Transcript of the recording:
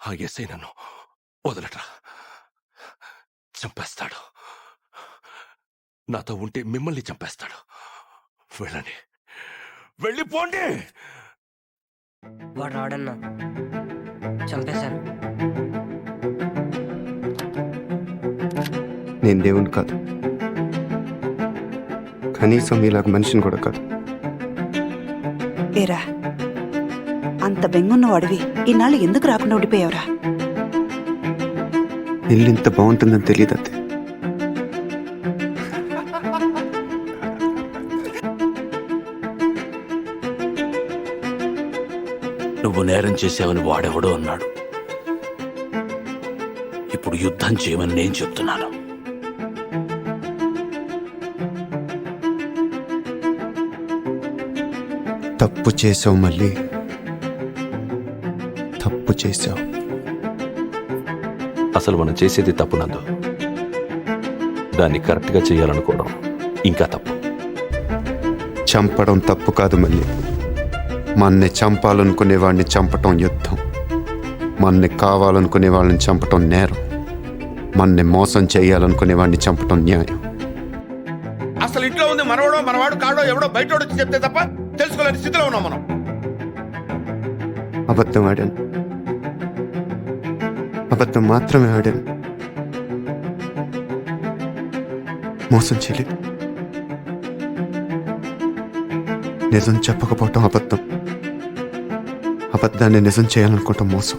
ఆ ఎస్ఐ నన్ను వదలట్రా, చంపేస్తాడు. నాతో ఉంటే మిమ్మల్ని చంపేస్తాడు. వెళ్ళండి, వెళ్ళిపోండి. వాడు రాడన్నా, చంపేశాను. నేను దేవుని కాదు, కనీసం ఇలాగ మనిషిని కూడా కాదు. ఏరా, అంత బెంగున్నవాడివి ఇన్నాళ్ళు ఎందుకు రాకుండా ఉండిపోయావురా? ఇల్లు ఇంత బాగుంటుందని తెలియదు అత్తే. నువ్వు నేరం చేసావని వాడెవడో అన్నాడు. ఇప్పుడు యుద్ధం చేయమని నేను చెప్తున్నాను. తప్పు చేసావు, మళ్ళీ తప్పు చేసావు. అసలు మనం చేసేది తప్పు నందు. దాన్ని కరెక్ట్గా చేయాలనుకోవడం ఇంకా తప్పు. చంపడం తప్పు కాదు మళ్ళీ. మన్ని చంపాలనుకునే వాడిని చంపటం యుద్ధం. మన్ని కావాలనుకునే వాళ్ళని చంపటం నేరం. మన్ని మోసం చేయాలనుకునే వాడిని చంపటం న్యాయం. అసలు ఇంట్లో ఉంది మనవాడో మనవాడు కాడో ఎవడో బయట వచ్చి చెప్తే తప్ప తెలుసుకోలేని స్థితిలో ఉన్నాం మనం. అబద్ధం ఆడాను, అబద్ధం మాత్రమే ఆడాను. మోసం చేయలేదు. నిజం చెప్పకపోవటం అబద్ధం, అబద్ధాన్ని నిజం చేయాలనుకోవటం మోసం.